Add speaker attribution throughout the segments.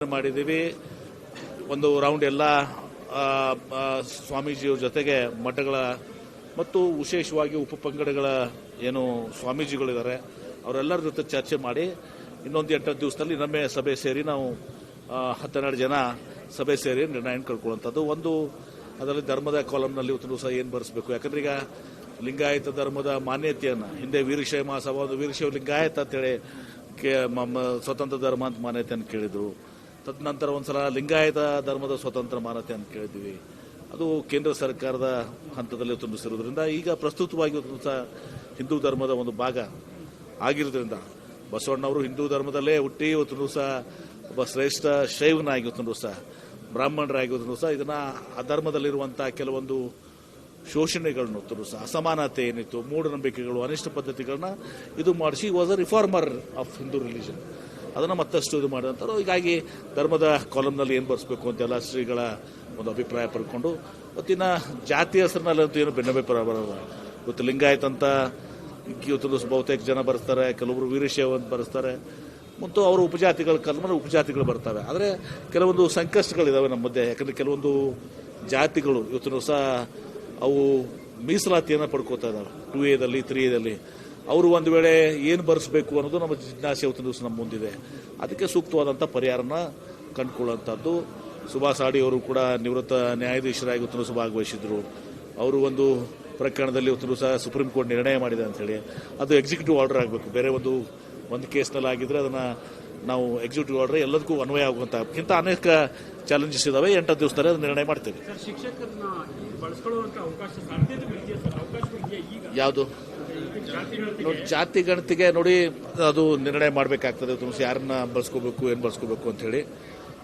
Speaker 1: ಮಾಡಿದ್ದೀವಿ. ಒಂದು ರೌಂಡ್ ಎಲ್ಲ ಸ್ವಾಮೀಜಿಯವ್ರ ಜೊತೆಗೆ ಮಠಗಳ ಮತ್ತು ವಿಶೇಷವಾಗಿ ಉಪಪಂಗಡಗಳ ಏನು ಸ್ವಾಮೀಜಿಗಳಿದ್ದಾರೆ ಅವರೆಲ್ಲರ ಜೊತೆ ಚರ್ಚೆ ಮಾಡಿ ಇನ್ನೊಂದು 8 ದಿವಸದಲ್ಲಿ ಇನ್ನೊಮ್ಮೆ ಸಭೆ ಸೇರಿ ನಾವು 12 ಜನ ಸಭೆ ಸೇರಿ ನಿರ್ಣಯ ಕಳ್ಕೊಳ್ಳುವಂಥದ್ದು. ಒಂದು ಅದರಲ್ಲಿ ಧರ್ಮದ ಕಾಲಂನಲ್ಲಿ ಇವತ್ತು ಸಹ ಏನು ಬರೆಸಬೇಕು, ಯಾಕಂದ್ರೆ ಈಗ ಲಿಂಗಾಯತ ಧರ್ಮದ ಮಾನ್ಯತೆಯನ್ನು ಹಿಂದೆ ವೀರಶೈವ ಮಹಾಸಭಾ ಒಂದು ವೀರಶೈವ ಲಿಂಗಾಯತ ಅಂತೇಳಿ ಸ್ವತಂತ್ರ ಧರ್ಮ ಅಂತ ಮಾನ್ಯತೆಯನ್ನು ಕೇಳಿದ್ರು. ತದನಂತರ ಒಂದ್ಸಲ ಲಿಂಗಾಯತ ಧರ್ಮದ ಸ್ವತಂತ್ರ ಮಾನ್ಯತೆ ಅಂತ ಕೇಳಿದ್ವಿ. ಅದು ಕೇಂದ್ರ ಸರ್ಕಾರದ ಹಂತದಲ್ಲಿ ತುಂಬಿಸಿರುವುದರಿಂದ ಈಗ ಪ್ರಸ್ತುತವಾಗಿ ಸಹ ಹಿಂದೂ ಧರ್ಮದ ಒಂದು ಭಾಗ ಆಗಿರೋದ್ರಿಂದ ಬಸವಣ್ಣವರು ಹಿಂದೂ ಧರ್ಮದಲ್ಲೇ ಹುಟ್ಟಿ ಇವತ್ತು ಸಹ ಒಬ್ಬ ಶ್ರೇಷ್ಠ ಶೈವನಾಗಿ ಇವತ್ತು ಸಹ ಬ್ರಾಹ್ಮಣರಾಗಿರೋದ್ರೂ ಸಹ ಇದನ್ನ ಆ ಧರ್ಮದಲ್ಲಿರುವಂತಹ ಕೆಲವೊಂದು ಶೋಷಣೆಗಳನ್ನು ಸಹ ಅಸಮಾನತೆ ಏನಿತ್ತು, ಮೂಢನಂಬಿಕೆಗಳು, ಅನಿಷ್ಟ ಪದ್ಧತಿಗಳನ್ನ ಇದು ಮಾಡಿಸಿ was a reformer of Hindu religion. ಅದನ್ನು ಮತ್ತಷ್ಟು ಇದು ಮಾಡಿದಂಥವ್ರು. ಹೀಗಾಗಿ ಧರ್ಮದ ಕಾಲಂನಲ್ಲಿ ಏನು ಬರೆಸಬೇಕು ಅಂತೆಲ್ಲ ಶ್ರೀಗಳ ಒಂದು ಅಭಿಪ್ರಾಯ ಪಡ್ಕೊಂಡು ಇವತ್ತಿನ ಜಾತಿ ಹೆಸರಿನಲ್ಲಂತೂ ಏನು ಭಿನ್ನಾಭಿಪ್ರಾಯ ಬರೋಲ್ಲ. ಇವತ್ತು ಲಿಂಗಾಯತ್ ಅಂತ ಇವತ್ತು ಬಹುತೇಕ ಜನ ಬರೆಸ್ತಾರೆ, ಕೆಲವರು ವೀರಶೈವ ಅಂತ ಬರೆಸ್ತಾರೆ, ಮತ್ತು ಅವರು ಉಪಜಾತಿಗಳ ಕಲ್ಮನೆ ಉಪಜಾತಿಗಳು ಬರ್ತವೆ. ಆದರೆ ಕೆಲವೊಂದು ಸಂಕಷ್ಟಗಳಿದಾವೆ ನಮ್ಮ ಮಧ್ಯೆ. ಯಾಕಂದರೆ ಕೆಲವೊಂದು ಜಾತಿಗಳು ಇವತ್ತು ಸಹ ಅವು ಮೀಸಲಾತಿಯನ್ನು ಪಡ್ಕೋತಾ ಇದ್ದಾವೆ 2A, 3A. ಅವರು ಒಂದು ವೇಳೆ ಏನು ಬರೆಸಬೇಕು ಅನ್ನೋದು ನಮ್ಮ ಜಿಜ್ಞಾಸೆ ಇವತ್ತು ದಿವಸ ನಮ್ಮ ಮುಂದಿದೆ. ಅದಕ್ಕೆ ಸೂಕ್ತವಾದಂಥ ಪರಿಹಾರನ ಕಂಡುಕೊಳ್ಳುವಂಥದ್ದು. ಸುಭಾಷ್ ಆಡಿ ಅವರು ಕೂಡ ನಿವೃತ್ತ ನ್ಯಾಯಾಧೀಶರಾಗಿ ಇವತ್ತು ಸಹ ಭಾಗವಹಿಸಿದ್ರು. ಅವರು ಒಂದು ಪ್ರಕರಣದಲ್ಲಿ ಇವತ್ತು ಸಹ ಸುಪ್ರೀಂ ಕೋರ್ಟ್ ನಿರ್ಣಯ ಮಾಡಿದೆ ಅಂತೇಳಿ ಅದು ಎಕ್ಸಿಕ್ಯೂಟಿವ್ ಆರ್ಡರ್ ಆಗಬೇಕು. ಬೇರೆ ಒಂದು ಕೇಸ್ನಲ್ಲಿ ಆಗಿದ್ರೆ ಅದನ್ನು ನಾವು ಎಕ್ಸಿಕ್ಯೂಟಿವ್ ಆರ್ಡರ್ ಎಲ್ಲದಕ್ಕೂ ಅನ್ವಯ ಆಗುವಂಥ ಅನೇಕ ಚಾಲೆಂಜಸ್ ಇದಾವೆ. 8 ದಿವಸದಲ್ಲಿ ಅದು ನಿರ್ಣಯ ಮಾಡ್ತೇವೆ. ಯಾವುದು ಜಾತಿ ಗಣತಿಗೆ ನೋಡಿ ಅದು ನಿರ್ಣಯ ಮಾಡಬೇಕಾಗ್ತದೆ. ಯಾರನ್ನ ಬಳಸ್ಕೋಬೇಕು, ಏನು ಬಳಸ್ಕೋಬೇಕು ಅಂತ ಹೇಳಿ.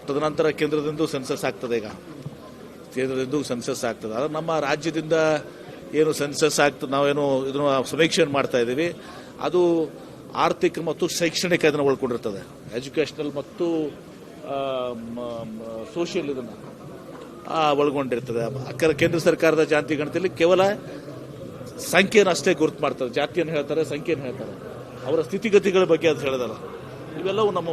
Speaker 1: ತದನಂತರ ಕೇಂದ್ರದಿಂದ ಸೆನ್ಸಸ್ ಆಗ್ತದೆ. ಈಗ ಕೇಂದ್ರದಿಂದ ಸೆನ್ಸಸ್ ಆಗ್ತದೆ. ಆದರೆ ನಮ್ಮ ರಾಜ್ಯದಿಂದ ಏನು ಸೆನ್ಸಸ್ ಆಗ್ತದೆ, ನಾವೇನು ಇದನ್ನು ಸಮೀಕ್ಷೆ ಮಾಡ್ತಾ ಇದ್ದೀವಿ, ಅದು ಆರ್ಥಿಕ ಮತ್ತು ಶೈಕ್ಷಣಿಕ ಇದನ್ನು ಒಳ್ಕೊಂಡಿರ್ತದೆ. ಎಜುಕೇಷನಲ್ ಮತ್ತು ಸೋಷಿಯಲ್ ಇದನ್ನು ಒಳಗೊಂಡಿರ್ತದೆ. ಕೇಂದ್ರ ಸರ್ಕಾರದ ಜಾತಿ ಗಣತಿಯಲ್ಲಿ ಕೇವಲ ಸಂಖ್ಯೆಯನ್ನು ಅಷ್ಟೇ ಗುರುತು ಮಾಡ್ತಾರೆ. ಜಾತಿಯನ್ನು ಹೇಳ್ತಾರೆ, ಸಂಖ್ಯೆಯನ್ನು ಹೇಳ್ತಾರೆ, ಅವರ ಸ್ಥಿತಿಗತಿಗಳ ಬಗ್ಗೆ ಅದು ಹೇಳೋದಲ್ಲ. ಇವೆಲ್ಲವೂ ನಮ್ಮ